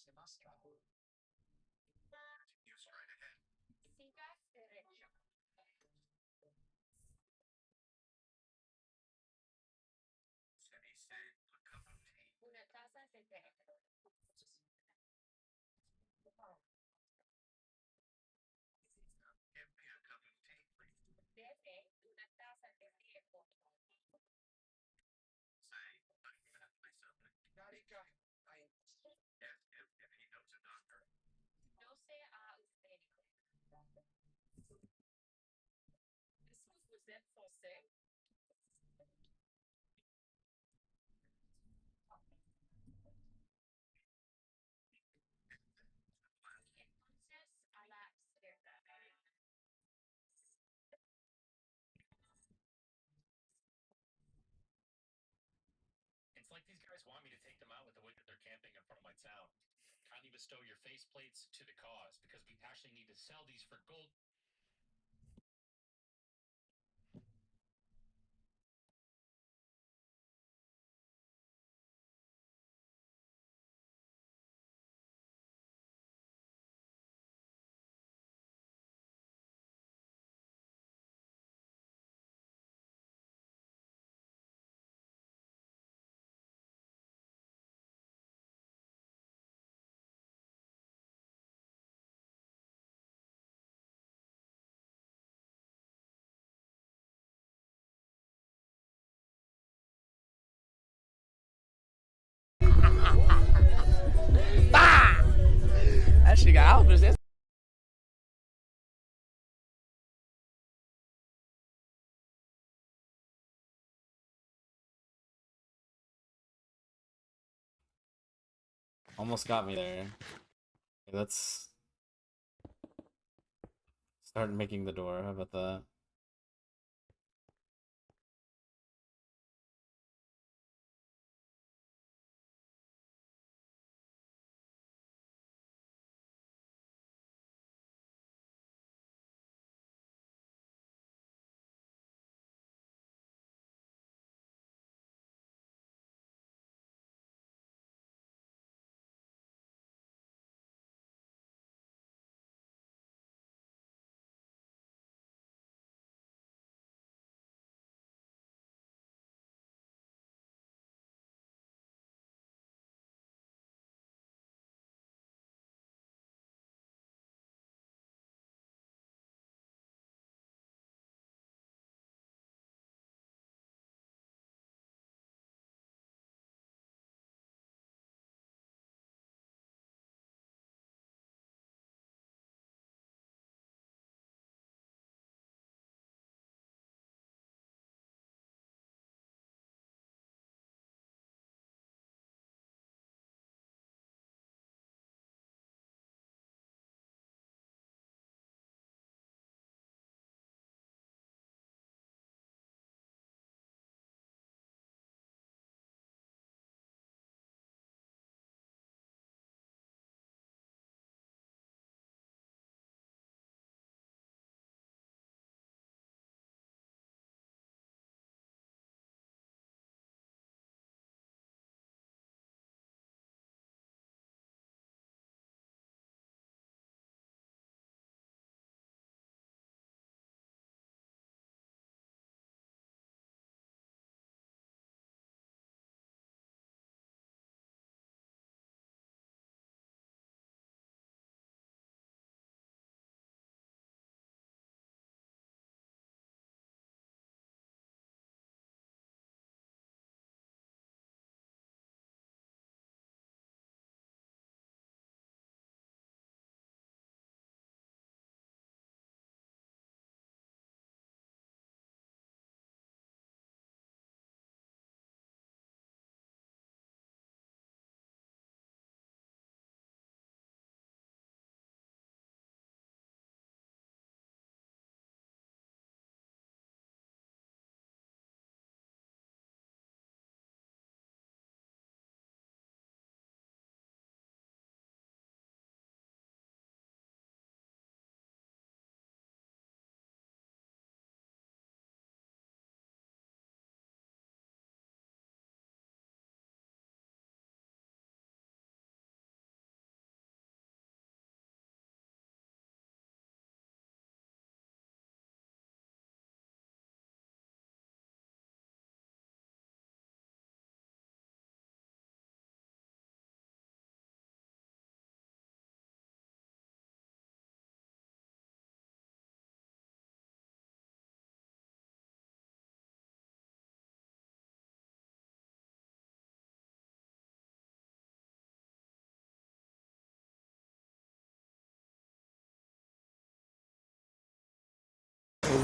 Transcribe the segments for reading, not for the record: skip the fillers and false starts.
You straight ahead. Sigas derecho. City said a cup of tea. Una taza de té. Give me a cup of tea, please. Deme una taza de té, por favor. Say, I got myself a if he knows a doctor. No sé a usted. This was that for sale. Entonces, a la izquierda. It's like these guys want me to take them out with the way that they're camping in front of my town. Kindly bestow your faceplates to the cause, because we actually need to sell these for gold. That shit got outfits. That's almost got me there. Okay, let's start making the door. How about that?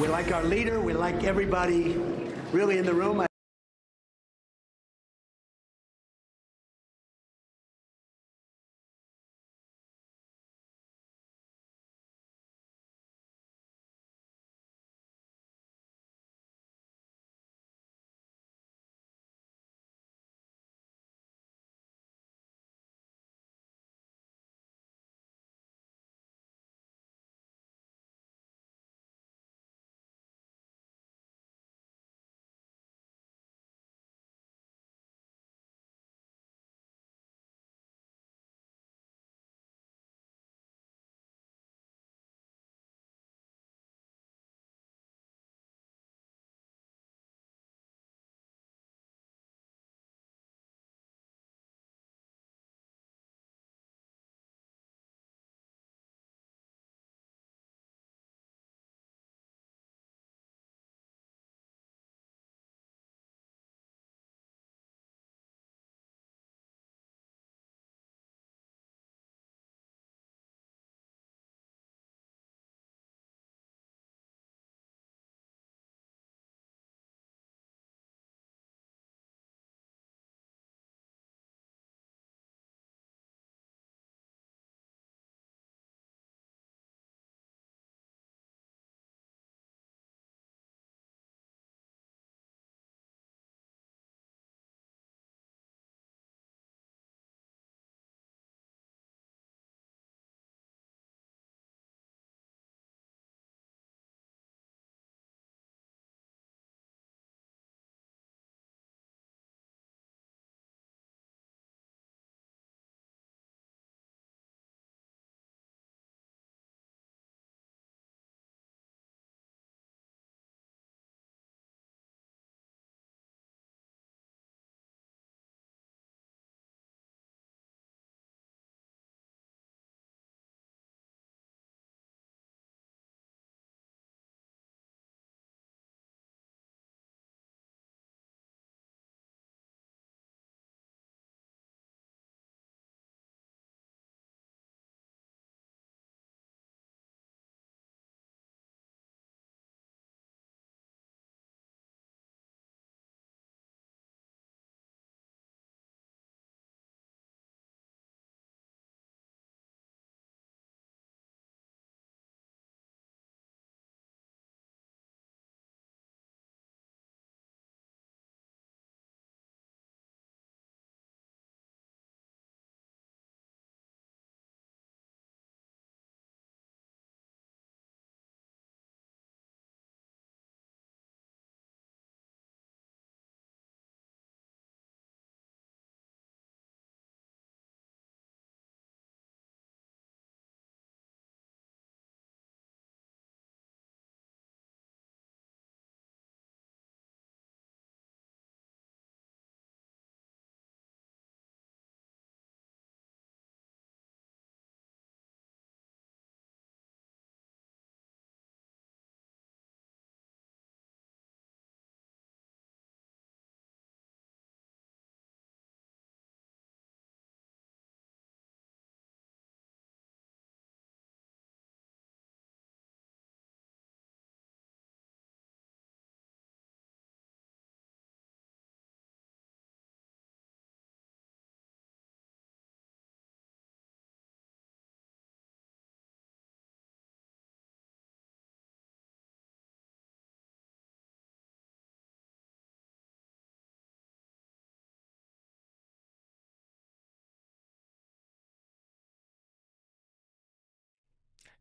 We like our leader. We like everybody really in the room.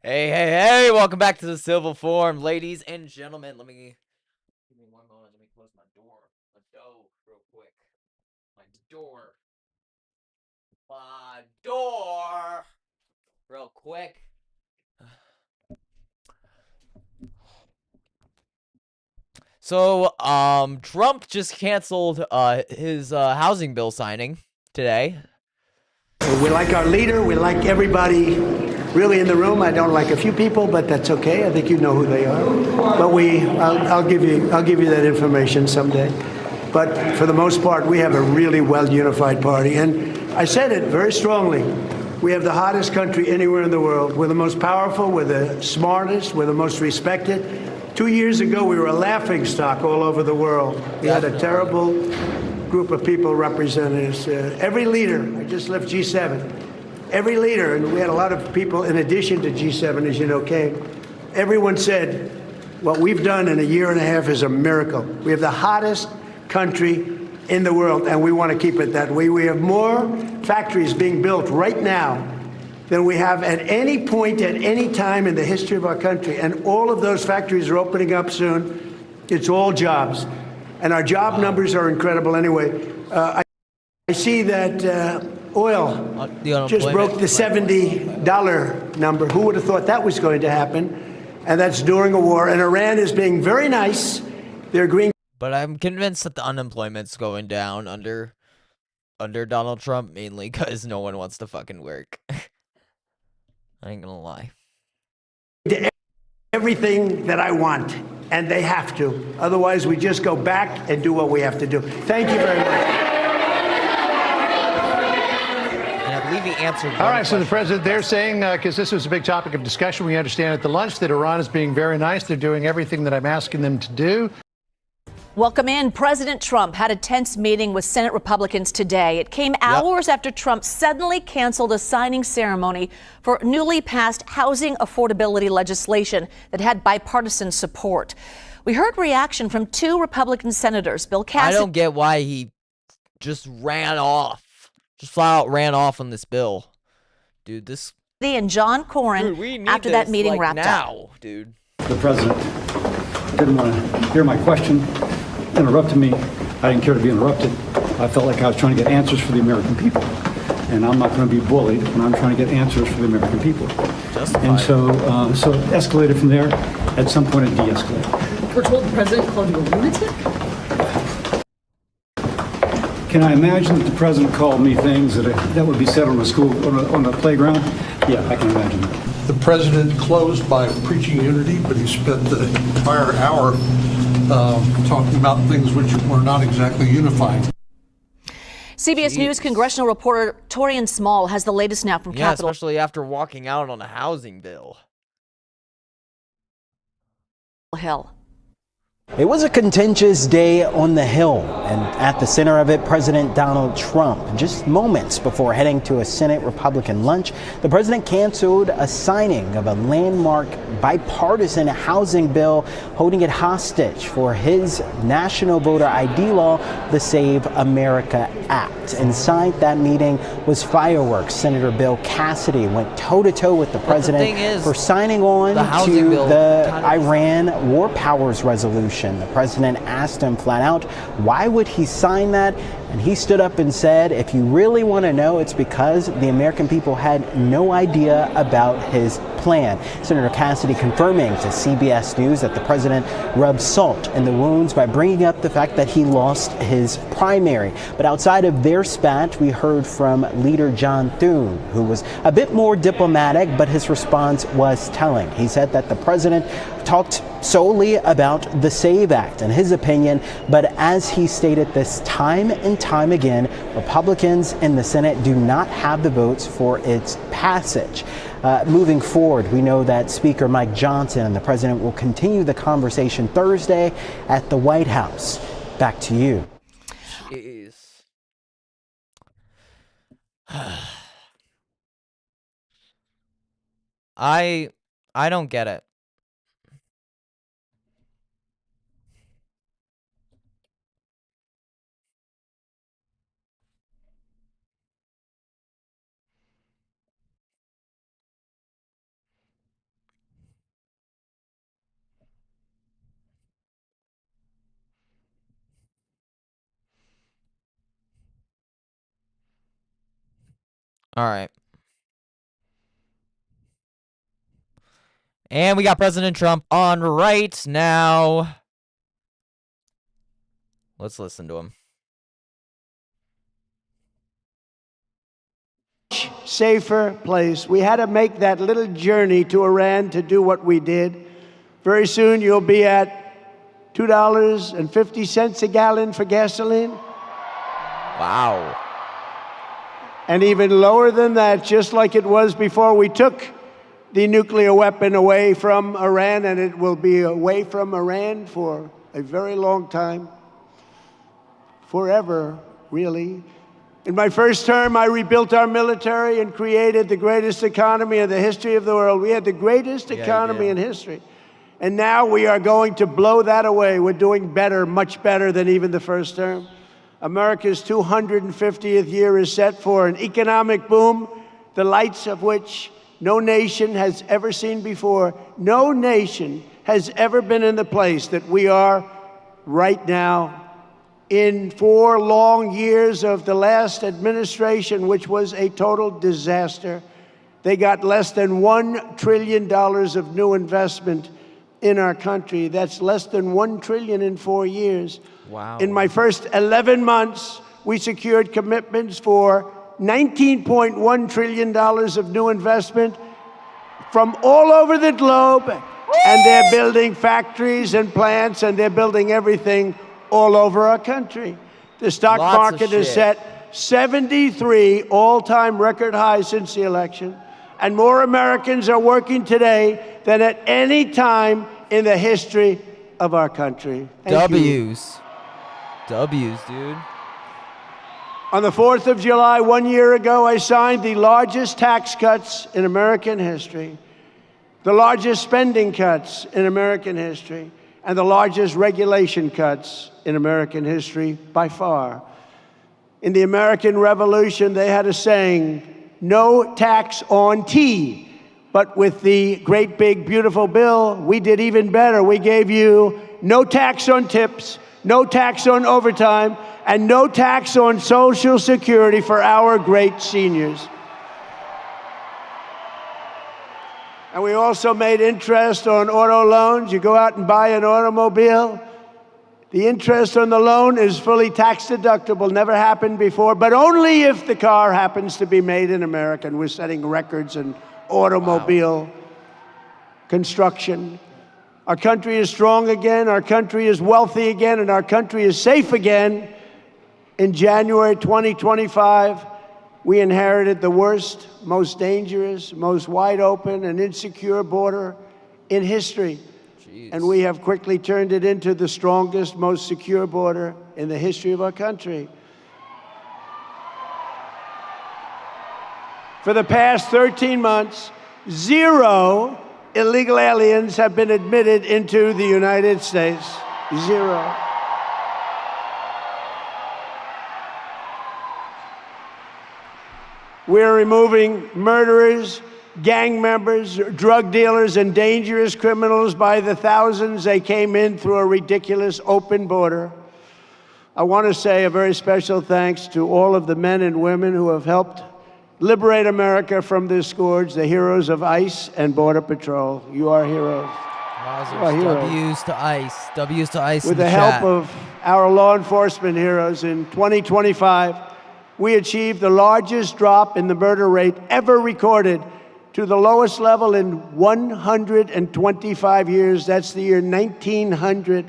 Hey, hey, hey, welcome back to the TheCivilForum, ladies and gentlemen. Give me one moment, let me close my door. Real quick. My door. Real quick. So, Trump just canceled, his, housing bill signing today. We like our leader. We like everybody really in the room. I don't like a few people, but that's okay. I think you know who they are. But I'll give you that information someday. But for the most part, we have a really well unified party. And I said it very strongly. We have the hottest country anywhere in the world. We're the most powerful. We're the smartest. We're the most respected. 2 years ago, we were a laughingstock all over the world. We had a terrible group of people representing us. Every leader, I just left G7, every leader, and we had a lot of people in addition to G7, as you know, came. Everyone said, what we've done in a year and a half is a miracle. We have the hottest country in the world, and we want to keep it that way. We have more factories being built right now than we have at any point, at any time in the history of our country. And all of those factories are opening up soon. It's all jobs. And our job numbers are incredible anyway. I see that oil just broke the $70 number. Who would have thought that was going to happen? And that's during a war. And Iran is being very nice. They're agreeing. But I'm convinced that the unemployment's going down under Donald Trump, mainly because no one wants to fucking work. I ain't gonna lie. Everything that I want, and they have to. Otherwise, we just go back and do what we have to do. Thank you very much. And I believe he answered. All right, so the president, they're saying, because this was a big topic of discussion, we understand at the lunch that Iran is being very nice. They're doing everything that I'm asking them to do. Welcome in. President Trump had a tense meeting with Senate Republicans today. It came hours after Trump suddenly canceled a signing ceremony for newly passed housing affordability legislation that had bipartisan support. We heard reaction from two Republican senators, Bill Cassidy. I don't get why he just ran off. Just flat out ran off on this bill. Dude, this... and John Cornyn after that meeting wrapped up. Dude. The president didn't want to hear my question, interrupted me. I didn't care to be interrupted. I felt like I was trying to get answers for the American people. And I'm not going to be bullied when I'm trying to get answers for the American people. And so it escalated from there. At some point, it de-escalated. We're told the president called you a lunatic? Can I imagine that the president called me things that would be said on a playground? Yeah, I can imagine that. The president closed by preaching unity, but he spent the entire hour talking about things which were not exactly unifying. CBS News congressional reporter Torian Small has the latest now from Capitol especially after walking out on a housing bill. Hill. It was a contentious day on the Hill, and at the center of it, President Donald Trump. Just moments before heading to a Senate Republican lunch, the president canceled a signing of a landmark bipartisan housing bill, holding it hostage for his national voter ID law, the Save America Act. Inside that meeting was fireworks. Senator Bill Cassidy went toe-to-toe with the president for signing on to the Iran War Powers Resolution. The president asked him flat out, why would he sign that? And he stood up and said, if you really want to know, it's because the American people had no idea about his plan. Senator Cassidy confirming to CBS News that the president rubbed salt in the wounds by bringing up the fact that he lost his primary. But outside of their spat, we heard from leader John Thune, who was a bit more diplomatic, but his response was telling. He said that the president talked solely about the SAVE Act in his opinion, but as he stated this time and time again, Republicans in the Senate do not have the votes for its passage. Moving forward, we know that Speaker Mike Johnson and the president will continue the conversation Thursday at the White House. Back to you. Jeez. I don't get it. All right. And we got President Trump on right now. Let's listen to him. Safer place. We had to make that little journey to Iran to do what we did. Very soon you'll be at $2.50 a gallon for gasoline. Wow. And even lower than that, just like it was before we took the nuclear weapon away from Iran, and it will be away from Iran for a very long time. Forever, really. In my first term, I rebuilt our military and created the greatest economy in the history of the world. We had the greatest economy in history. And now we are going to blow that away. We're doing better, much better than even the first term. America's 250th year is set for an economic boom, the lights of which no nation has ever seen before. No nation has ever been in the place that we are right now. In 4 long years of the last administration, which was a total disaster, they got less than $1 trillion of new investment in our country. That's less than $1 trillion in 4 years. Wow. In my first 11 months, we secured commitments for $19.1 trillion of new investment from all over the globe. And they're building factories and plants, and they're building everything all over our country. The stock market is set 73 all-time record highs since the election. And more Americans are working today than at any time in the history of our country. Thank you. W's, dude. On the 4th of July, 1 year ago, I signed the largest tax cuts in American history, the largest spending cuts in American history, and the largest regulation cuts in American history by far. In the American Revolution, they had a saying, no tax on tea. But with the great big beautiful bill, we did even better. We gave you no tax on tips, no tax on overtime, and no tax on Social Security for our great seniors. And we also made interest on auto loans. You go out and buy an automobile, the interest on the loan is fully tax deductible, never happened before, but only if the car happens to be made in America. And we're setting records in automobile construction. Our country is strong again, our country is wealthy again, and our country is safe again. In January 2025, we inherited the worst, most dangerous, most wide open and insecure border in history. Jeez. And we have quickly turned it into the strongest, most secure border in the history of our country. For the past 13 months, 0 illegal aliens have been admitted into the United States. 0. We're removing murderers, gang members, drug dealers, and dangerous criminals by the thousands. They came in through a ridiculous open border. I want to say a very special thanks to all of the men and women who have helped liberate America from this scourge, the heroes of ICE and Border Patrol. You are heroes. You are heroes. W's to ICE. W's to ICE. With the help of our law enforcement heroes, in 2025, we achieved the largest drop in the murder rate ever recorded to the lowest level in 125 years. That's the year 1900.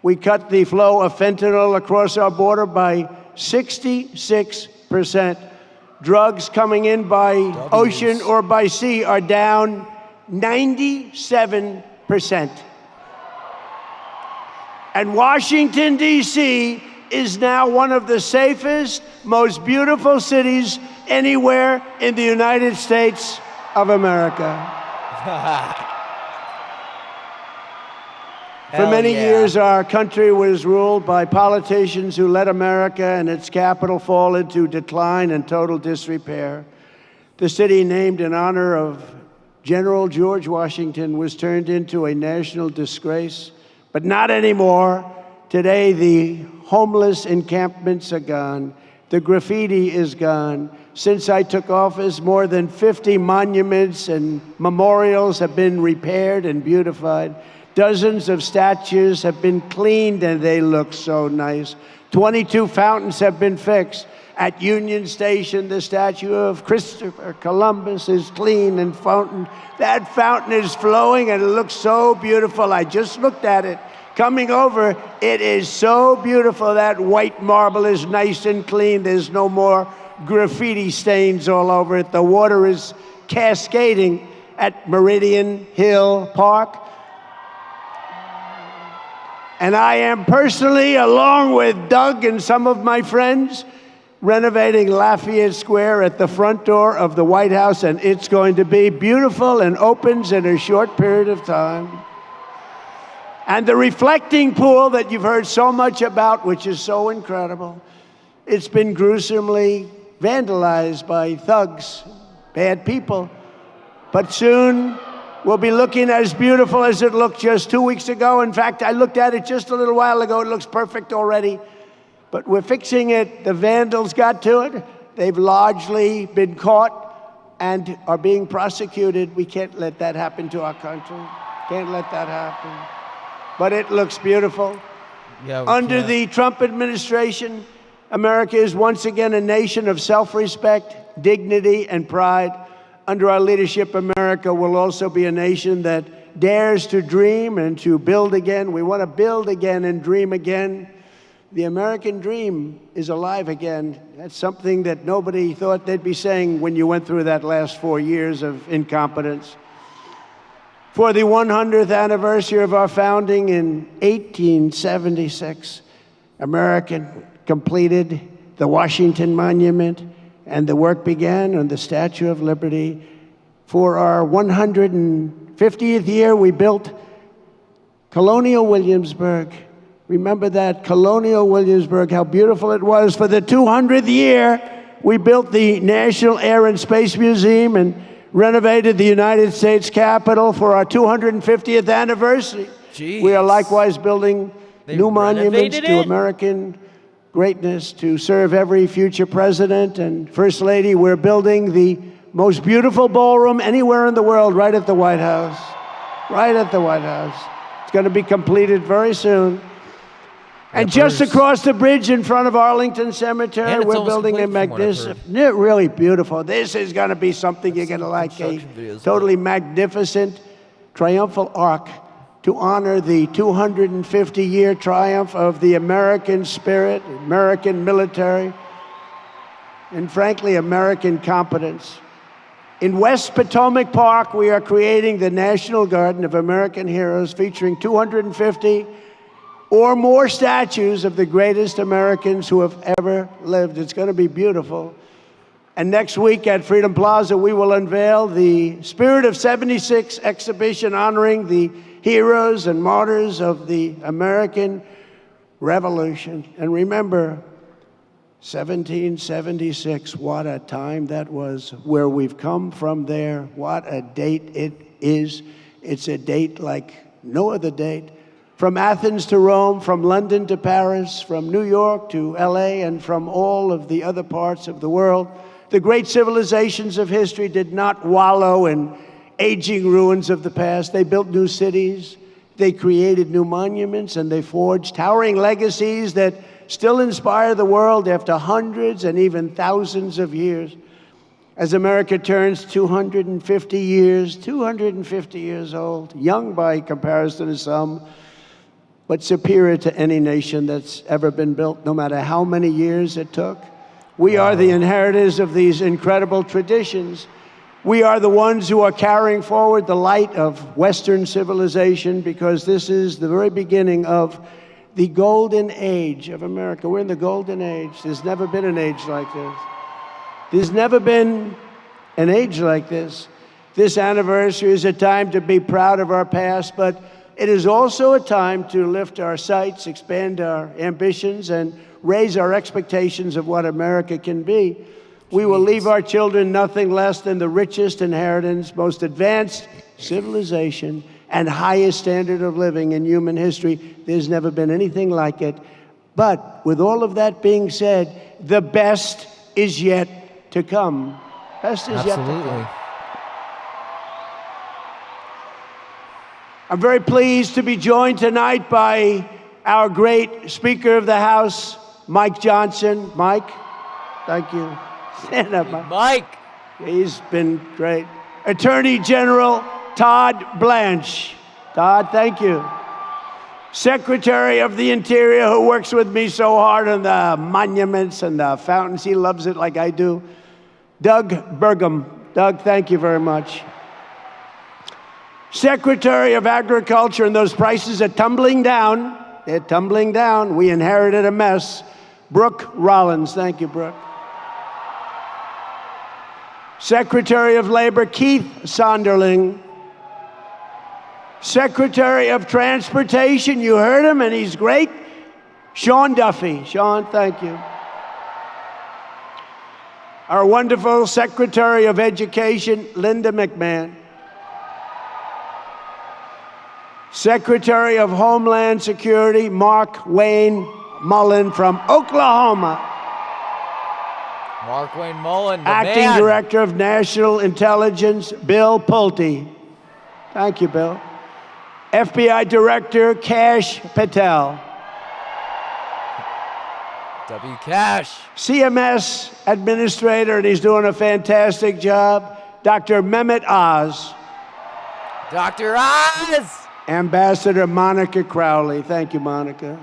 We cut the flow of fentanyl across our border by 66%. Drugs coming in by ocean or by sea are down 97%. And Washington, D.C. is now one of the safest, most beautiful cities anywhere in the United States of America. For many years, our country was ruled by politicians who let America and its capital fall into decline and total disrepair. The city named in honor of General George Washington was turned into a national disgrace, but not anymore. Today, the homeless encampments are gone. The graffiti is gone. Since I took office, more than 50 monuments and memorials have been repaired and beautified. Dozens of statues have been cleaned, and they look so nice. 22 fountains have been fixed. At Union Station, the statue of Christopher Columbus is clean and fountain. That fountain is flowing, and it looks so beautiful. I just looked at it. Coming over, it is so beautiful. That white marble is nice and clean. There's no more graffiti stains all over it. The water is cascading. at Meridian Hill Park. And I am personally, along with Doug and some of my friends, renovating Lafayette Square at the front door of the White House, and it's going to be beautiful and opens in a short period of time. And the reflecting pool that you've heard so much about, which is so incredible, it's been gruesomely vandalized by thugs, bad people. But soon will be looking as beautiful as it looked just 2 weeks ago. In fact, I looked at it just a little while ago. It looks perfect already. But we're fixing it. The vandals got to it. They've largely been caught and are being prosecuted. We can't let that happen to our country. Can't let that happen. But it looks beautiful. Yeah, Under the Trump administration, America is once again a nation of self-respect, dignity, and pride. Under our leadership, America will also be a nation that dares to dream and to build again. We want to build again and dream again. The American dream is alive again. That's something that nobody thought they'd be saying when you went through that last 4 years of incompetence. For the 100th anniversary of our founding in 1876, America completed the Washington Monument, and the work began on the Statue of Liberty. For our 150th year, we built Colonial Williamsburg. Remember that, Colonial Williamsburg, how beautiful it was. For the 200th year, we built the National Air and Space Museum and renovated the United States Capitol for our 250th anniversary. Jeez. We are likewise building new monuments renovated to it? American greatness to serve every future president and First Lady. We're building the most beautiful ballroom anywhere in the world right at the White House. Right at the White House. It's going to be completed very soon. And just across the bridge in front of Arlington Cemetery, we're building a magnificent, really beautiful. This is going to be something you're going to like, a totally magnificent triumphal arch to honor the 250-year triumph of the American spirit, American military, and frankly, American competence. In West Potomac Park, we are creating the National Garden of American Heroes, featuring 250 or more statues of the greatest Americans who have ever lived. It's going to be beautiful. And next week at Freedom Plaza, we will unveil the Spirit of 76 exhibition honoring the heroes and martyrs of the American Revolution. And remember, 1776, what a time that was. Where we've come from there, what a date it is. It's a date like no other date. From Athens to Rome, from London to Paris, from New York to LA, and from all of the other parts of the world, the great civilizations of history did not wallow in aging ruins of the past. They built new cities, they created new monuments, and they forged towering legacies that still inspire the world after hundreds and even thousands of years. As America turns 250 years old, young by comparison to some, but superior to any nation that's ever been built, no matter how many years it took. We are the inheritors of these incredible traditions. We are the ones who are carrying forward the light of Western civilization, because this is the very beginning of the golden age of America. We're in the golden age. There's never been an age like this. There's never been an age like this. This anniversary is a time to be proud of our past, but it is also a time to lift our sights, expand our ambitions, and raise our expectations of what America can be. We will leave our children nothing less than the richest inheritance, most advanced civilization, and highest standard of living in human history. There's never been anything like it. But with all of that being said, the best is yet to come. Best is yet to come. I'm very pleased to be joined tonight by our great Speaker of the House, Mike Johnson. Mike, thank you. Stand up, Mike. He's been great. Attorney General Todd Blanche. Todd, thank you. Secretary of the Interior, who works with me so hard on the monuments and the fountains. He loves it like I do. Doug Burgum. Doug, thank you very much. Secretary of Agriculture, and those prices are tumbling down. They're tumbling down. We inherited a mess. Brooke Rollins. Thank you, Brooke. Secretary of Labor, Keith Sonderling. Secretary of Transportation, you heard him, and he's great. Sean Duffy. Sean, thank you. Our wonderful Secretary of Education, Linda McMahon. Secretary of Homeland Security, Mark Wayne Mullen from Oklahoma. Mark Wayne Mullen, the Acting man. Director of National Intelligence, Bill Pulte. Thank you, Bill. FBI Director, Kash Patel. W. Cash. CMS Administrator, and he's doing a fantastic job, Dr. Mehmet Oz. Dr. Oz. Ambassador Monica Crowley. Thank you, Monica.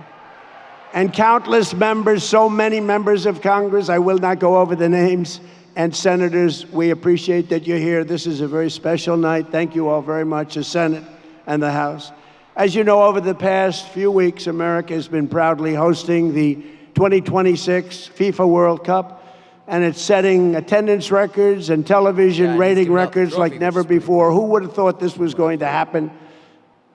And countless members, so many members of Congress, I will not go over the names, and senators, we appreciate that you're here. This is a very special night. Thank you all very much, the Senate and the House. As you know, over the past few weeks, America has been proudly hosting the 2026 FIFA World Cup, and it's setting attendance records and television rating records like never before. Who would have thought this was going to happen?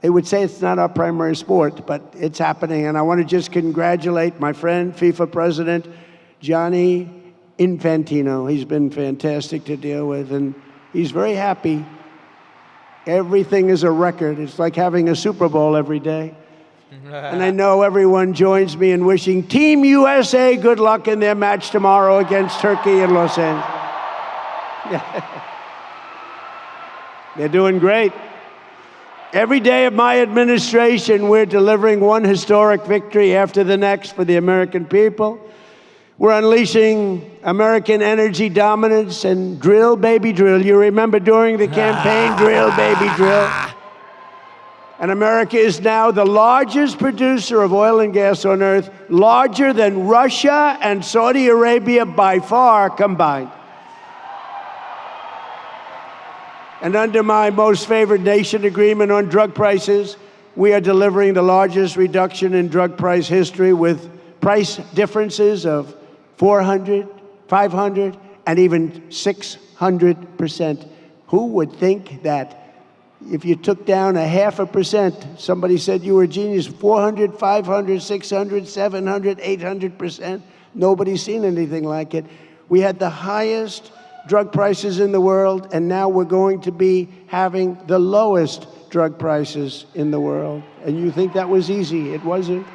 They would say it's not our primary sport, but it's happening. And I want to just congratulate my friend, FIFA President Gianni Infantino. He's been fantastic to deal with, and he's very happy. Everything is a record. It's like having a Super Bowl every day. And I know everyone joins me in wishing Team USA good luck in their match tomorrow against Turkey in Los Angeles. They're doing great. Every day of my administration, we're delivering one historic victory after the next for the American people. We're unleashing American energy dominance and drill, baby, drill. You remember during the campaign, drill, baby, drill. And America is now the largest producer of oil and gas on earth, larger than Russia and Saudi Arabia by far combined. And under my most favored nation agreement on drug prices, we are delivering the largest reduction in drug price history with price differences of 400, 500, and even 600%. Who would think that if you took down 0.5%, somebody said you were a genius, 400, 500, 600, 700, 800%? Nobody's seen anything like it. We had the highest drug prices in the world, and now we're going to be having the lowest drug prices in the world. And you think that was easy. It wasn't.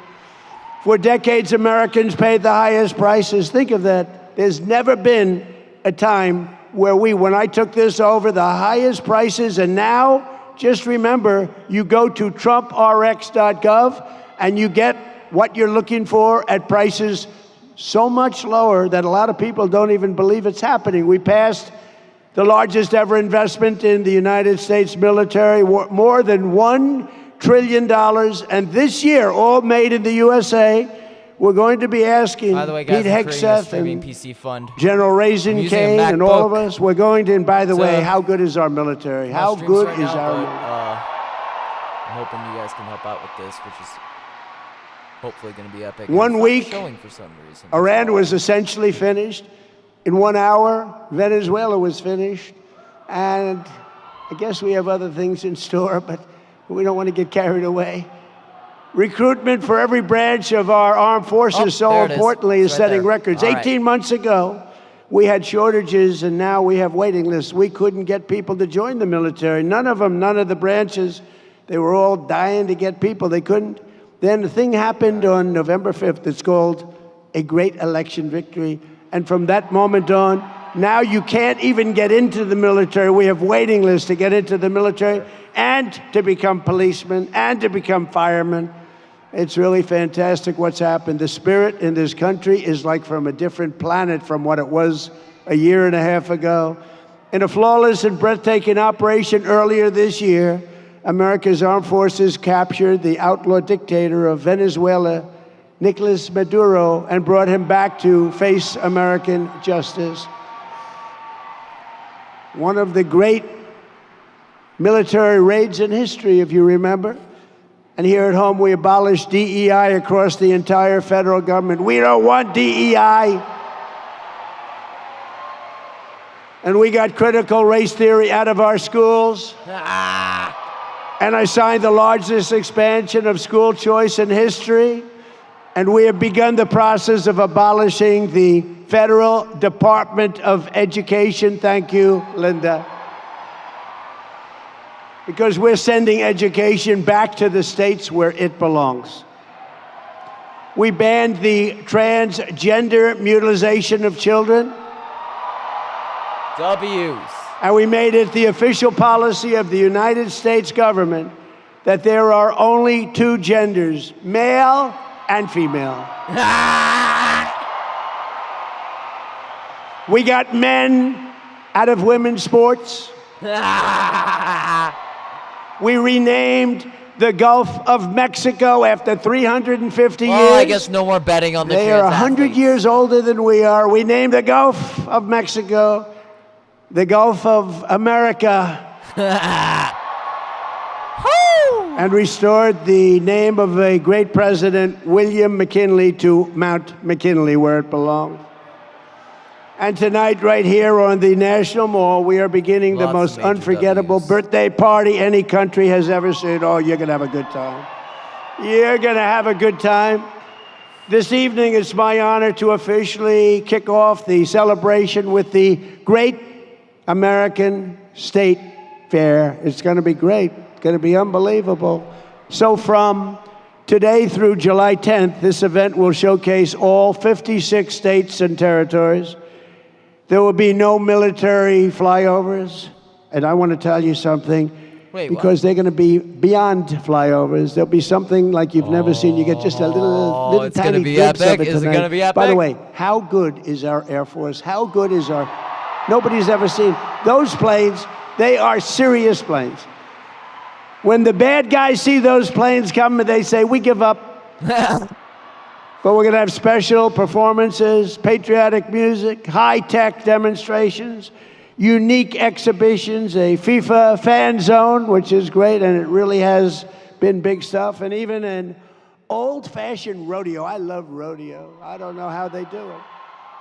For decades, Americans paid the highest prices. Think of that. There's never been a time where when I took this over, the highest prices, and now, just remember, you go to TrumpRx.gov and you get what you're looking for at prices so much lower that a lot of people don't even believe it's happening. We passed the largest ever investment in the United States military, more than $1 trillion. And this year, all made in the USA, we're going to be asking By the way, guys, Pete Hegseth and PC fund. General Raisin Kane and all of us. We're going to, and by the way, how good is our military? How good is our military? I'm hoping you guys can help out with this, which is hopefully going to be epic. 1 week, showing for some reason. Iran was essentially finished. In 1 hour, Venezuela was finished. And I guess we have other things in store, but we don't want to get carried away. Recruitment for every branch of our armed forces, so importantly, is setting records. 18 months ago, we had shortages, and now we have waiting lists. We couldn't get people to join the military. None of them, none of the branches. They were all dying to get people. They couldn't. Then the thing happened on November 5th. It's called a great election victory. And from that moment on, now you can't even get into the military. We have waiting lists to get into the military and to become policemen and to become firemen. It's really fantastic what's happened. The spirit in this country is like from a different planet from what it was a year and a half ago. In a flawless and breathtaking operation earlier this year, America's armed forces captured the outlaw dictator of Venezuela, Nicolas Maduro, and brought him back to face American justice. One of the great military raids in history, if you remember. And here at home, we abolished DEI across the entire federal government. We don't want DEI. And we got critical race theory out of our schools. And I signed the largest expansion of school choice in history. And we have begun the process of abolishing the Federal Department of Education. Thank you, Linda. Because we're sending education back to the states where it belongs. We banned the transgender mutilation of children. W's. And we made it the official policy of the United States government that there are only two genders, male and female. We got men out of women's sports. We renamed the Gulf of Mexico after 350 years. Well, I guess no more betting on the They are 100 years older than we are. We named the Gulf of Mexico the Gulf of America. And restored the name of a great president, William McKinley, to Mount McKinley, where it belonged. And tonight, right here on the National Mall, we are beginning the most unforgettable birthday party any country has ever seen. Oh, you're going to have a good time. You're going to have a good time. This evening, it's my honor to officially kick off the celebration with the Great American State Fair. It's going to be great. It's going to be unbelievable. So from today through July 10th, this event will showcase all 56 states and territories. There will be no military flyovers. And I want to tell you something. Wait, because they're going to be beyond flyovers. There'll be something like you've never seen. You get just a little it's tiny gonna be glimpse epic? of it Is it tonight. gonna be epic? By the way, how good is our Air Force? How good is our... Nobody's ever seen those planes. They are serious planes. When the bad guys see those planes coming, they say, we give up. But we're going to have special performances, patriotic music, high-tech demonstrations, unique exhibitions, a FIFA fan zone, which is great, and it really has been big stuff, and even an old-fashioned rodeo. I love rodeo. I don't know how they do it.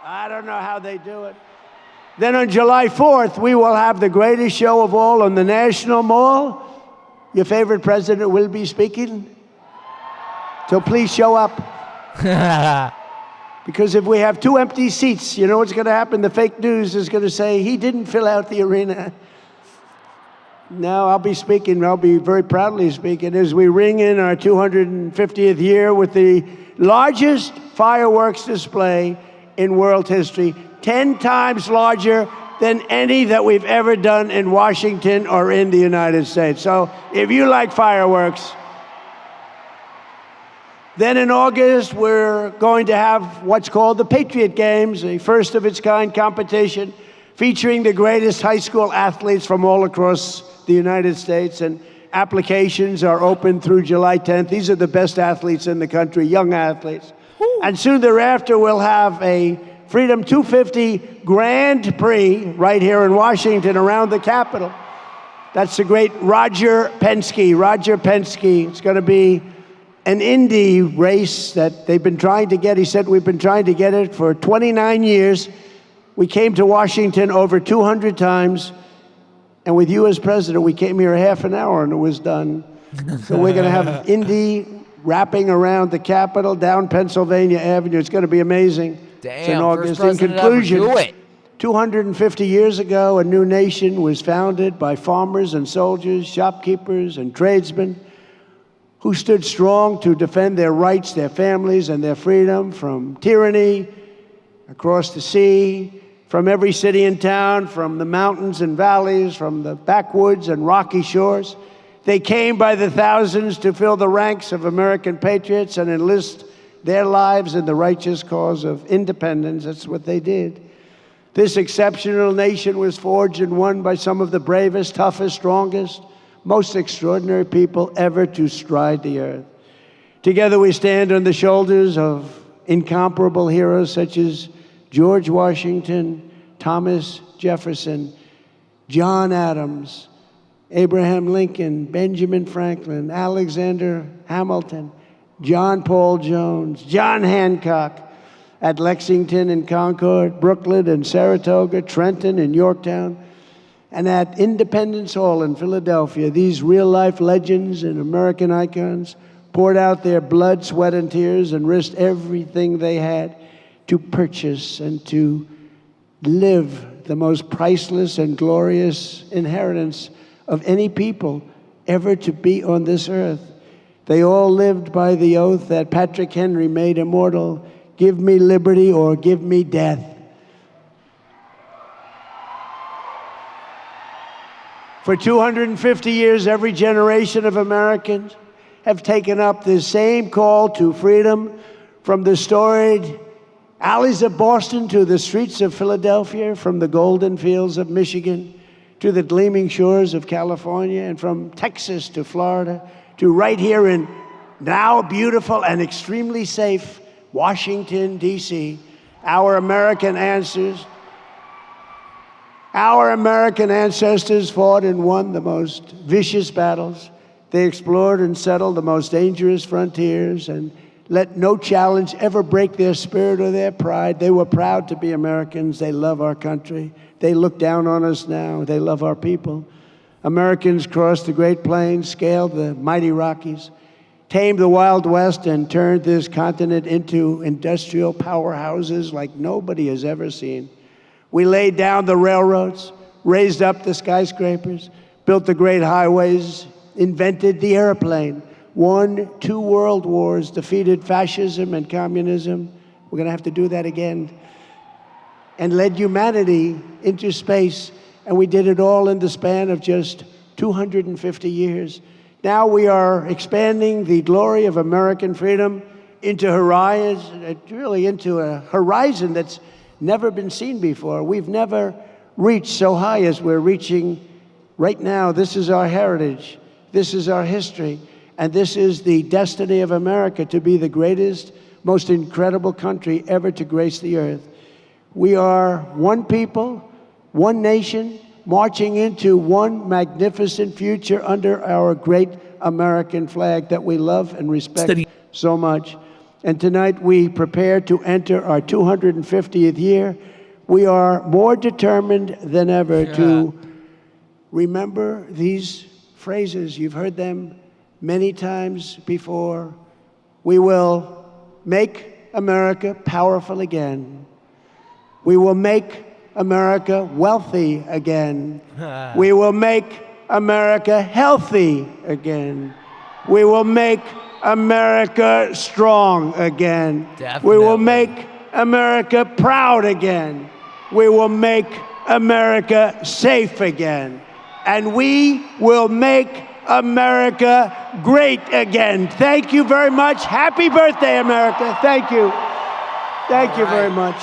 I don't know how they do it. Then on July 4th, we will have the greatest show of all on the National Mall. Your favorite president will be speaking. So please show up. Because if we have 2 empty seats, you know what's going to happen? The fake news is going to say, he didn't fill out the arena. No, I'll be speaking. I'll be very proudly speaking as we ring in our 250th year with the largest fireworks display in world history, 10 times larger than any that we've ever done in Washington or in the United States. So if you like fireworks, then in August, we're going to have what's called the Patriot Games, a first-of-its-kind competition featuring the greatest high school athletes from all across the United States. And applications are open through July 10th. These are the best athletes in the country, young athletes. And soon thereafter, we'll have a Freedom 250 Grand Prix right here in Washington around the Capitol. That's the great Roger Penske. Roger Penske. It's going to be an Indy race that they've been trying to get. He said, we've been trying to get it for 29 years. We came to Washington over 200 times. And with you as president, we came here half an hour and it was done. So we're going to have Indy wrapping around the Capitol down Pennsylvania Avenue. It's going to be amazing. Damn, it's in August. first In president ever conclusion, do it. 250 years ago, a new nation was founded by farmers and soldiers, shopkeepers and tradesmen who stood strong to defend their rights, their families, and their freedom from tyranny across the sea, from every city and town, from the mountains and valleys, from the backwoods and rocky shores. They came by the thousands to fill the ranks of American patriots and enlist their lives in the righteous cause of independence. That's what they did. This exceptional nation was forged and won by some of the bravest, toughest, strongest, most extraordinary people ever to stride the earth. Together we stand on the shoulders of incomparable heroes such as George Washington, Thomas Jefferson, John Adams, Abraham Lincoln, Benjamin Franklin, Alexander Hamilton, John Paul Jones, John Hancock, at Lexington and Concord, Brooklyn and Saratoga, Trenton and Yorktown, and at Independence Hall in Philadelphia. These real-life legends and American icons poured out their blood, sweat, and tears and risked everything they had to purchase and to live the most priceless and glorious inheritance of any people ever to be on this earth. They all lived by the oath that Patrick Henry made immortal: give me liberty or give me death. For 250 years, every generation of Americans have taken up this same call to freedom, from the storied alleys of Boston to the streets of Philadelphia, from the golden fields of Michigan to the gleaming shores of California, and from Texas to Florida to right here in now beautiful and extremely safe Washington, D.C. Our American ancestors fought and won the most vicious battles. They explored and settled the most dangerous frontiers and let no challenge ever break their spirit or their pride. They were proud to be Americans. They love our country. They look down on us now. They love our people. Americans crossed the Great Plains, scaled the mighty Rockies, tamed the Wild West, and turned this continent into industrial powerhouses like nobody has ever seen. We laid down the railroads, raised up the skyscrapers, built the great highways, invented the airplane, won 2 world wars, defeated fascism and communism. We're going to have to do that again. And led humanity into space. And we did it all in the span of just 250 years. Now we are expanding the glory of American freedom into into a horizon that's never been seen before. We've never reached so high as we're reaching right now. This is our heritage. This is our history. And this is the destiny of America, to be the greatest, most incredible country ever to grace the earth. We are one people, one nation, marching into one magnificent future under our great American flag that we love and respect so much. And tonight we prepare to enter our 250th year. We are more determined than ever to remember these phrases. You've heard them many times before. We will make America powerful again. We will make America wealthy again. We will make America healthy again. We will make America strong again. We will make America proud again. We will make America safe again. And we will make America great again. Thank you very much. Happy birthday, America. Thank you. Thank you very much.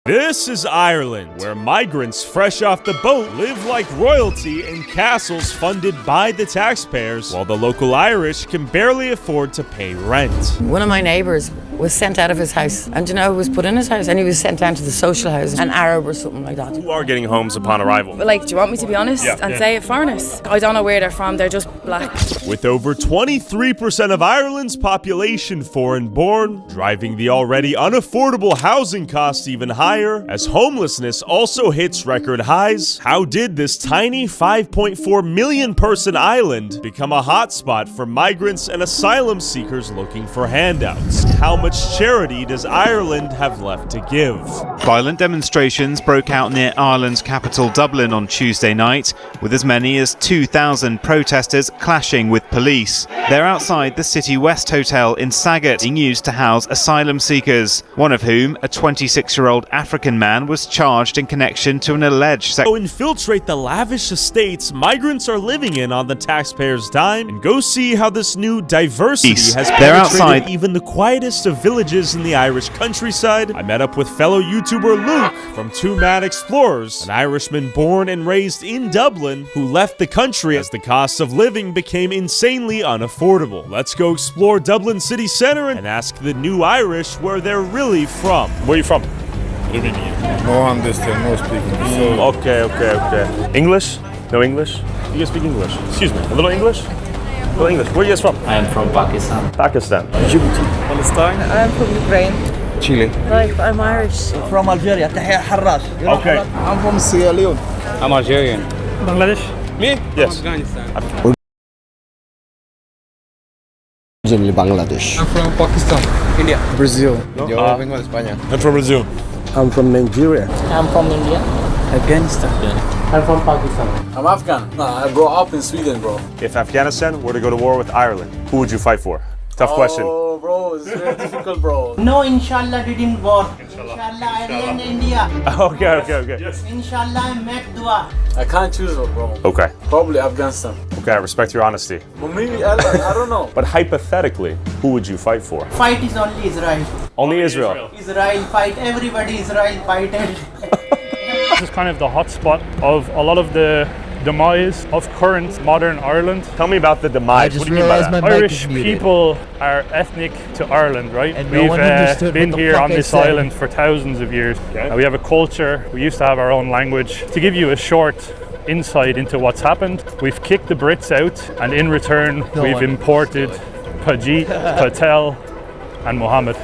This is Ireland, where migrants fresh off the boat live like royalty in castles funded by the taxpayers, while the local Irish can barely afford to pay rent. One of my neighbours was sent out of his house, and you know who was put in his house? And he was sent down to the social house, an Arab or something like that. Who are getting homes upon arrival? But like, do you want me to be honest and say it? Foreigners. I don't know where they're from, they're just black. With over 23% of Ireland's population foreign-born, driving the already unaffordable housing costs even higher, as homelessness also hits record highs, how did this tiny 5.4 million person island become a hotspot for migrants and asylum seekers looking for handouts? How much charity does Ireland have left to give? Violent demonstrations broke out near Ireland's capital Dublin on Tuesday night, with as many as 2,000 protesters clashing with police. They're outside the City West Hotel in Sagat, being used to house asylum seekers, one of whom, a 26-year-old African man, was charged in connection to an alleged So infiltrate the lavish estates migrants are living in on the taxpayers' dime, and go see how this new diversity has penetrated even the quietest of villages in the Irish countryside. I met up with fellow YouTuber Luke from Two Mad Explorers, an Irishman born and raised in Dublin who left the country as the cost of living became insanely unaffordable. Let's go explore Dublin city centre and ask the new Irish where they're really from. Where are you from? Romania. No understand, no speaking. So Okay. English? No English? You guys speak English? Excuse me, a little English? A little English. Where are you guys from? I am from Pakistan. Pakistan. Djibouti. Palestine. I'm from Ukraine. Chile. Like, I'm Irish. From Algeria. Okay. I'm from Sierra Leone. I'm Algerian. Bangladesh. Me? Yes. Afghanistan. Originally Bangladesh. I'm from Pakistan. India. Brazil. Yo vengo de España. I'm from Brazil. I'm from Nigeria. I'm from India. Afghanistan. I'm from Pakistan. I'm Afghan. Nah, I grew up in Sweden, bro. If Afghanistan were to go to war with Ireland, who would you fight for? Tough question. Oh, bro, it's very difficult, bro. No, inshallah didn't war. Inshallah Ireland, India. Okay. Yes. Inshallah I met dua. I can't choose, bro. Okay. Probably Afghanistan. Okay, I respect your honesty. But maybe Ireland, I don't know. But hypothetically, who would you fight for? Fight is only Israel. Only Israel. Israel fight, everybody Israel fight. This is kind of the hotspot of a lot of the demise of current modern Ireland. Tell me about the demise. What do you mean by that? Irish people are ethnic to Ireland, right? And We've been here on this island for thousands of years. Okay. We have a culture. We used to have our own language. To give you a short insight into what's happened, we've kicked the Brits out, and in return, we've imported Pajit, Patel, and Mohammed.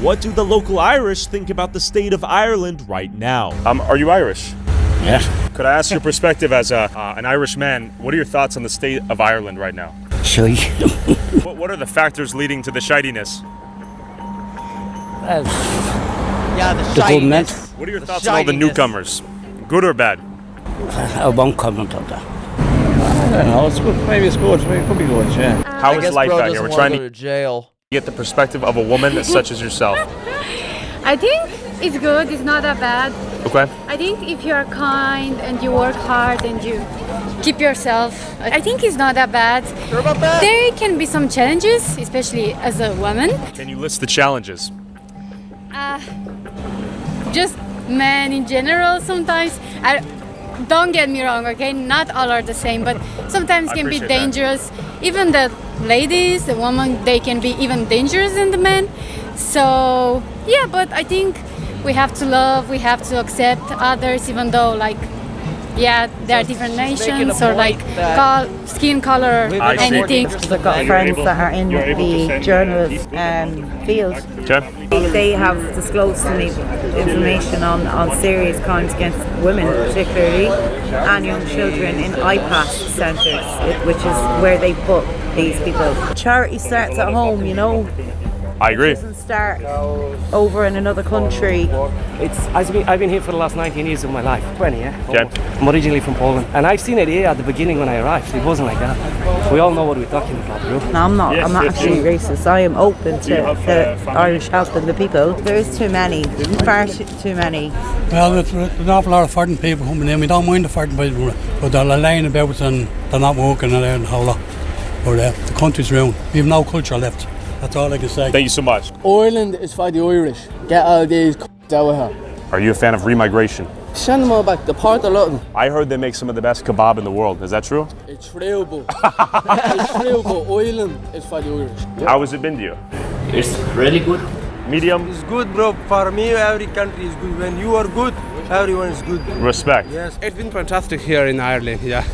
What do the local Irish think about the state of Ireland right now? Are you Irish? Yeah. Could I ask your perspective as an Irish man? What are your thoughts on the state of Ireland right now? Shy. What are the factors leading to the shidiness? Yeah, the shyness. What are your thoughts on all the newcomers? Good or bad? I won't comment on that. I don't know, it's good. Maybe it's good. Maybe it could be good, yeah. How is life out here? We're trying to jail. Get the perspective of a woman such as yourself. I think it's good, it's not that bad. Okay. I think if you are kind and you work hard and you keep yourself, I think it's not that bad. Sure about that? There can be some challenges, especially as a woman. Can you list the challenges? Just men in general sometimes. Don't get me wrong, okay? Not all are the same, but sometimes can be dangerous. Even the ladies, the women, they can be even dangerous than the men. So yeah, but I think we have to love, we have to accept others, even though there are different nations or skin color, anything. I've got friends that are in the journalist field. Okay. They have disclosed to me information on serious crimes against women, particularly, and young children in IPAS centres, which is where they put these people. Charity starts at home, you know. I agree. It doesn't start over in another country. I've been here for the last 19 years of my life. 20, yeah? Okay. I'm originally from Poland. And I've seen it here at the beginning when I arrived. It wasn't like that. We all know what we're talking about, bro. No, I'm not. I'm not actually racist. I am open to Irish helping the people. There's too many. Far too many. Well, there's an awful lot of foreign people coming in. We don't mind the foreign people, but they're lying about and they're not working and a whole lot. But the country's ruined. We have no culture left. That's all I can say. Thank you so much. Ireland is for the Irish. Get all these out of here. Are you a fan of remigration? I heard they make some of the best kebab in the world. Is that true? It's terrible. It's terrible. Oiling is for the Irish. How has it been to you? It's really good. Medium? It's good, bro. For me, every country is good. When you are good, everyone is good. Respect. Yes. It's been fantastic here in Ireland, yeah.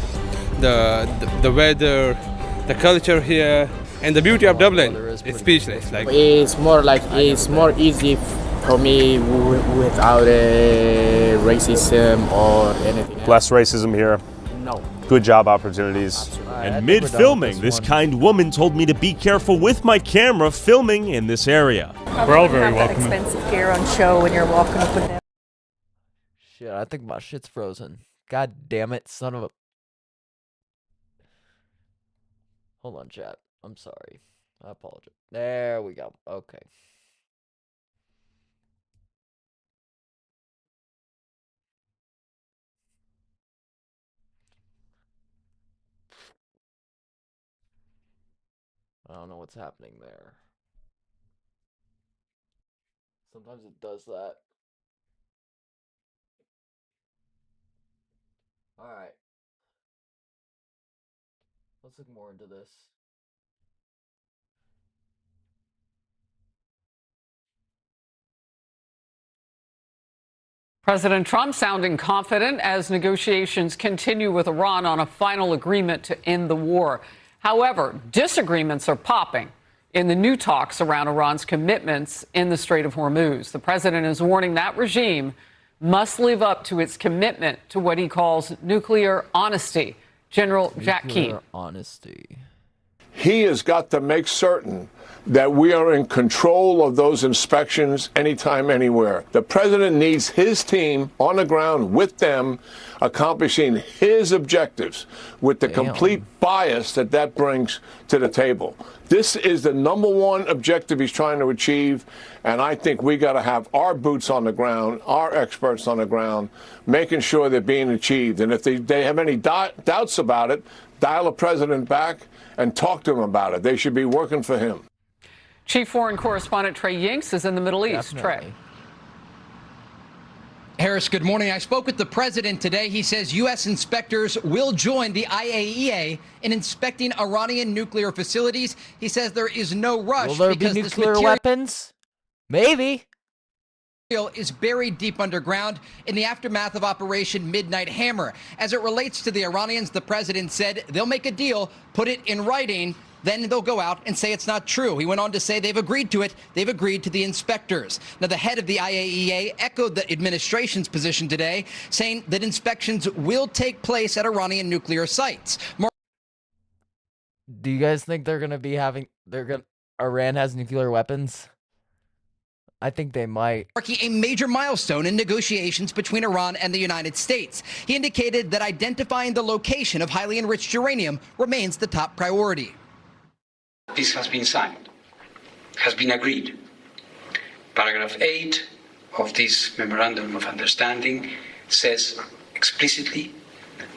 The weather, the culture here, and the beauty of Dublin. It's speechless. Like it's more easy for me without racism or anything else. Less racism here. No. Good job opportunities. And mid-filming, this kind woman told me to be careful with my camera filming in this area. We're all very welcome. Expensive gear on show when you're walking up and down. Shit, I think my shit's frozen. God damn it, son of a... Hold on, chat. I'm sorry. I apologize. There we go. Okay. I don't know what's happening there. Sometimes it does that. Alright. Let's look more into this. President Trump sounding confident as negotiations continue with Iran on a final agreement to end the war. However, disagreements are popping in the new talks around Iran's commitments in the Strait of Hormuz. The president is warning that regime must live up to its commitment to what he calls nuclear honesty. General Jack Keane. Honesty. He has got to make certain that we are in control of those inspections anytime, anywhere. The president needs his team on the ground with them, accomplishing his objectives with the complete bias that brings to the table. This is the #1 objective he's trying to achieve, and I think we got to have our boots on the ground, our experts on the ground, making sure they're being achieved. And if they have any doubts about it, dial the president back and talk to him about it. They should be working for him. Chief Foreign Correspondent Trey Yingst is in the Middle East. Trey. Harris, good morning. I spoke with the president today. He says U.S. inspectors will join the IAEA in inspecting Iranian nuclear facilities. He says there is no rush. Will there be nuclear weapons? Maybe. Is buried deep underground in the aftermath of Operation Midnight Hammer. As it relates to the Iranians, the president said they'll make a deal, put it in writing, then they'll go out and say it's not true. He went on to say they've agreed to it. They've agreed to the inspectors. Now, the head of the IAEA echoed the administration's position today, saying that inspections will take place at Iranian nuclear sites. Do you guys think they're going to be having... Iran has nuclear weapons? I think they might. Marking a major milestone in negotiations between Iran and the United States. He indicated that identifying the location of highly enriched uranium remains the top priority. This has been signed, has been agreed. Paragraph 8 of this Memorandum of Understanding says explicitly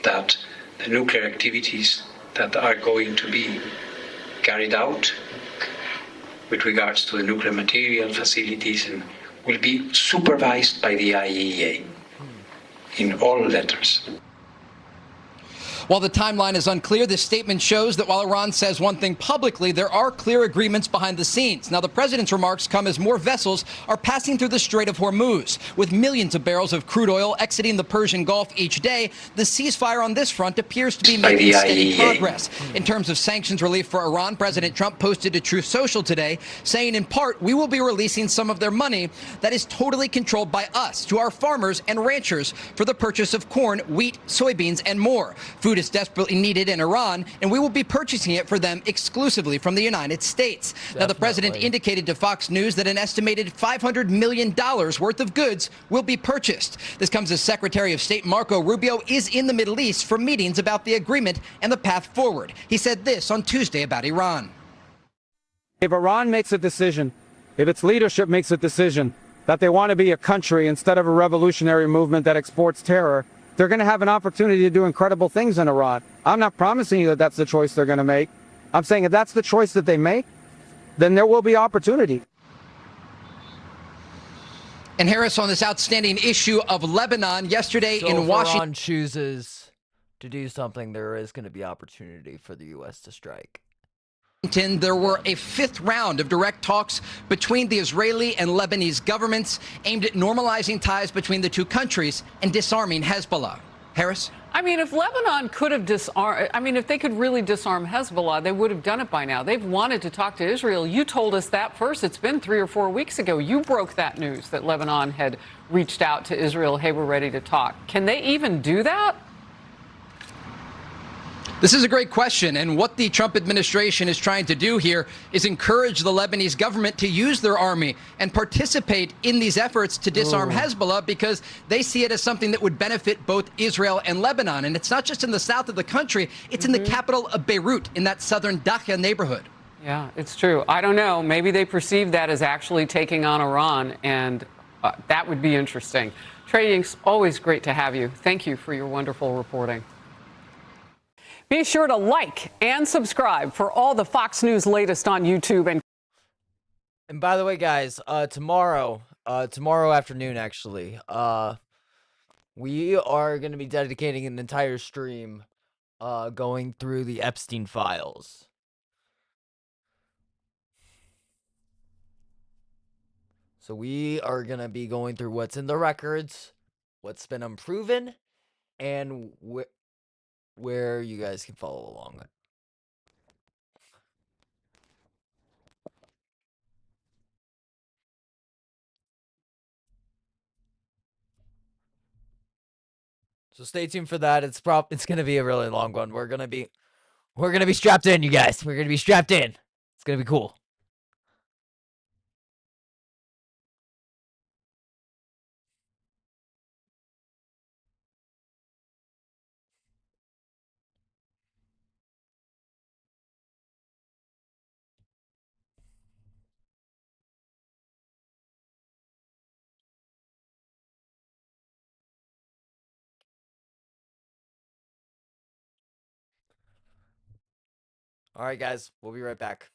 that the nuclear activities that are going to be carried out with regards to the nuclear material facilities and will be supervised by the IAEA in all letters. While the timeline is unclear, this statement shows that while Iran says one thing publicly, there are clear agreements behind the scenes. Now, the president's remarks come as more vessels are passing through the Strait of Hormuz. With millions of barrels of crude oil exiting the Persian Gulf each day, the ceasefire on this front appears to be making steady progress. In terms of sanctions relief for Iran, President Trump posted to Truth Social today, saying in part, we will be releasing some of their money that is totally controlled by us to our farmers and ranchers for the purchase of corn, wheat, soybeans, and more. Food is desperately needed in Iran, and we will be purchasing it for them exclusively from the United States. Now, the president indicated to Fox News that an estimated $500 million worth of goods will be purchased. This comes as Secretary of State Marco Rubio is in the Middle East for meetings about the agreement and the path forward. He said this on Tuesday about Iran. If Iran makes a decision, if its leadership makes a decision that they want to be a country instead of a revolutionary movement that exports terror, they're going to have an opportunity to do incredible things in Iran. I'm not promising you that that's the choice they're going to make. I'm saying if that's the choice that they make, then there will be opportunity. And Harris, on this outstanding issue of Lebanon, yesterday So in if Washington, Iran chooses to do something, there is going to be opportunity for the U.S. to strike. there were a fifth round of direct talks between the Israeli and Lebanese governments aimed at normalizing ties between the two countries and disarming Hezbollah. Harris? I mean, if Lebanon could have disarmed, I mean, if they could really disarm Hezbollah, they would have done it by now. They've wanted to talk to Israel. You told us that first. It's been 3 or 4 weeks ago. You broke that news that Lebanon had reached out to Israel. Hey, we're ready to talk. Can they even do that? This is a great question, and what the Trump administration is trying to do here is encourage the Lebanese government to use their army and participate in these efforts to disarm Hezbollah because they see it as something that would benefit both Israel and Lebanon. And it's not just in the south of the country, it's in the capital of Beirut, in that southern Dakhla neighborhood. Yeah, it's true. I don't know. Maybe they perceive that as actually taking on Iran, and that would be interesting. Trey Ying's always great to have you. Thank you for your wonderful reporting. Be sure to like and subscribe for all the Fox News latest on YouTube. And by the way, guys, tomorrow afternoon, actually, we are going to be dedicating an entire stream going through the Epstein files. So we are going to be going through what's in the records, what's been unproven, and where you guys can follow along. So stay tuned for that. It's going to be a really long one. We're going to be strapped in, you guys. We're going to be strapped in. It's going to be cool. All right, guys. We'll be right back.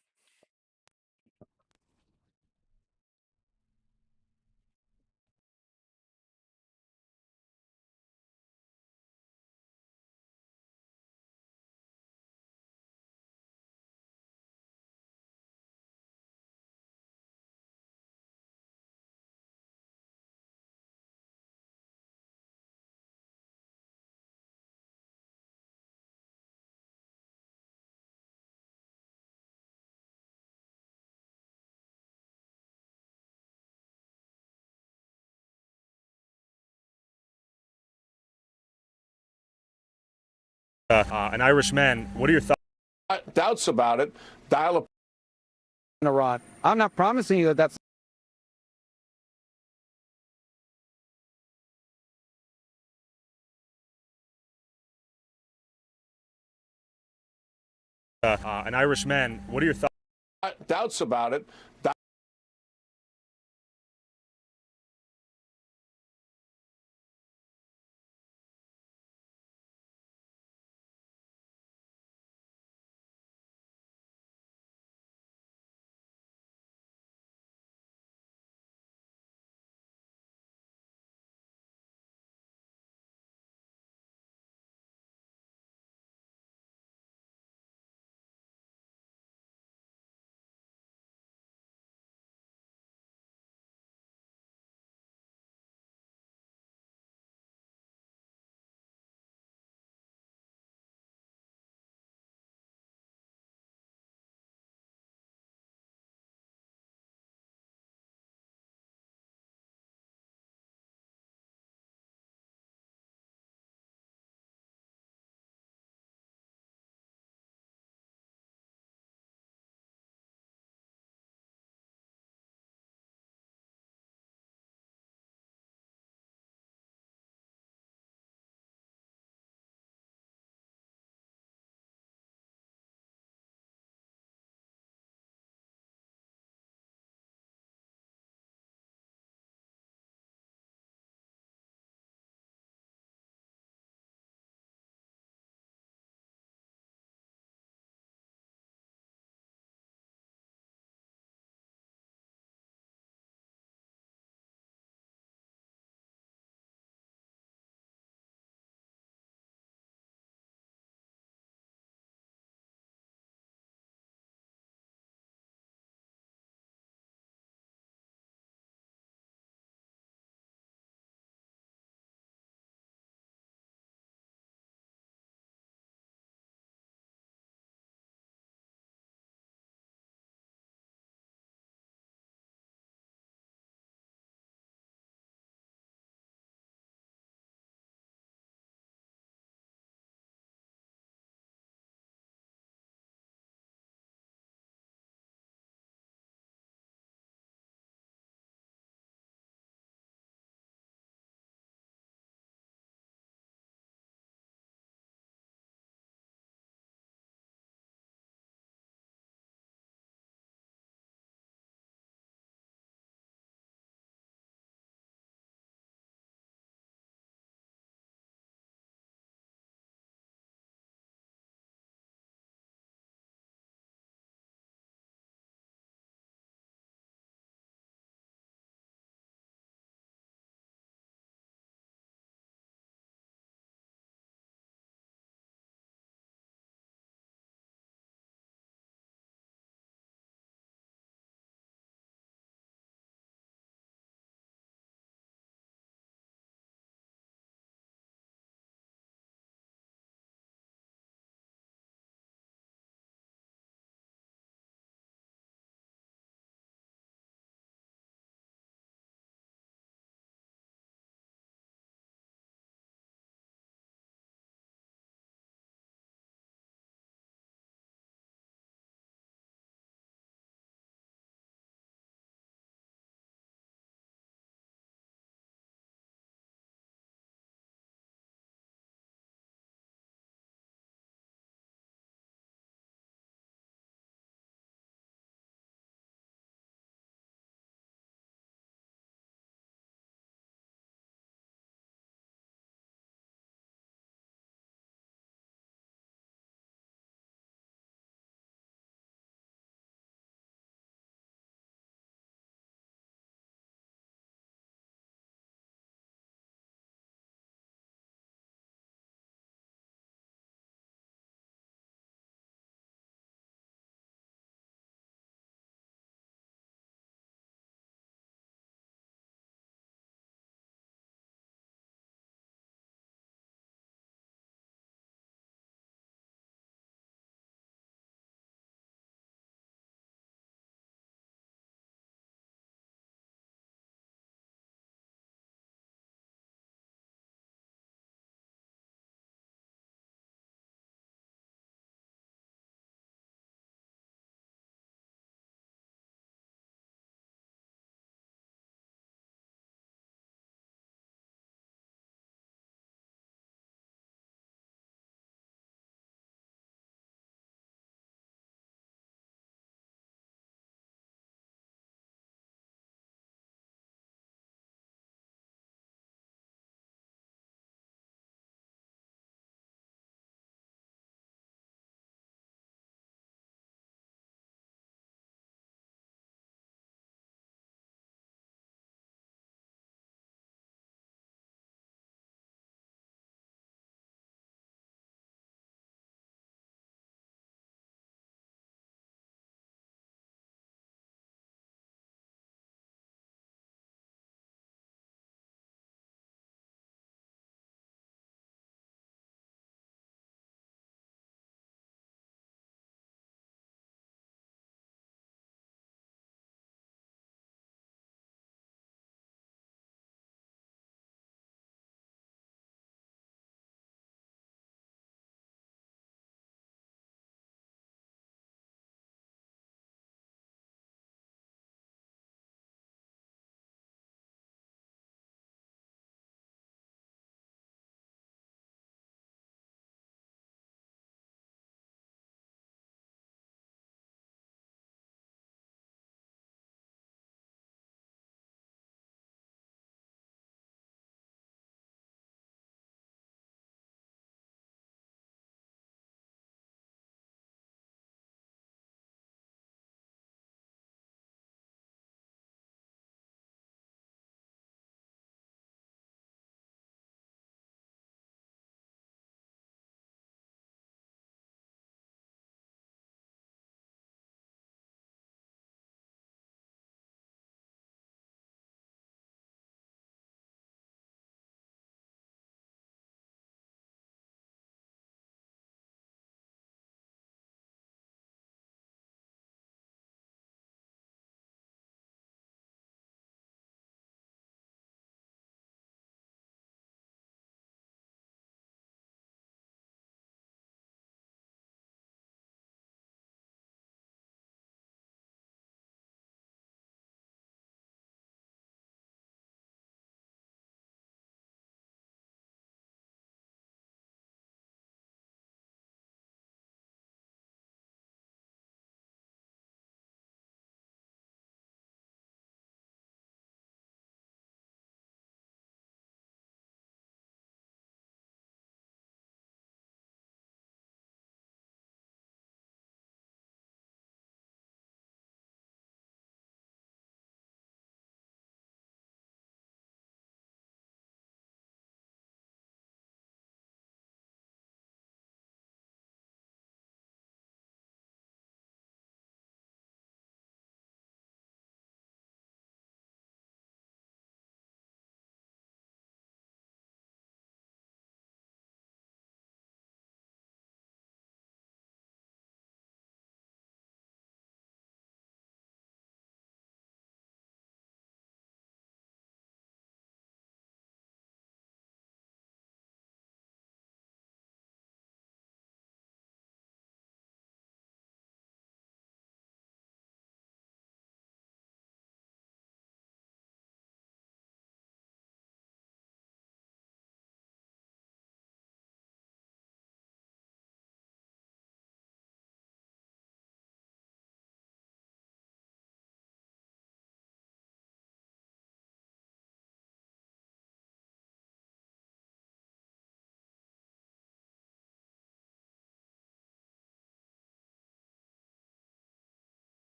An Irish man. What are your thoughts? Doubts about it. Dial up in Iran. I'm not promising you that that's An Irish man. What are your thoughts? Doubts about it.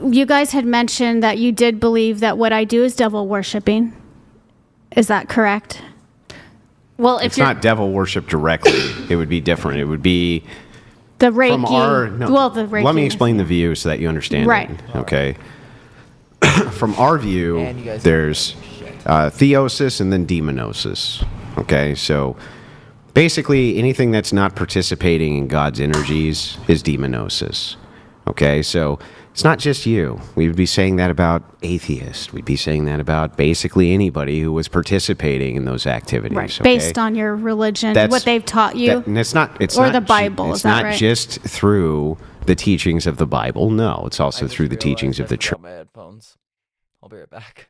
you guys had mentioned that you did believe that what I do is devil worshipping. Is that correct? Well, if it's not devil worship directly, it would be different. It would be the Reiki. From our, no, well, the Reiki. Let me explain the view so that you understand. Right. It, okay. From our view, there's theosis and then demonosis. Okay, so basically anything that's not participating in God's energies is demonosis. Okay, so it's not just you. We would be saying that about atheists. We'd be saying that about basically anybody who was participating in those activities. Right. Okay? Based on your religion, what they've taught you, and it's not. It's or not, the Bible. It's is that not right? just through the teachings of the Bible. No, it's also through the teachings of the church. My headphones. I'll be right back.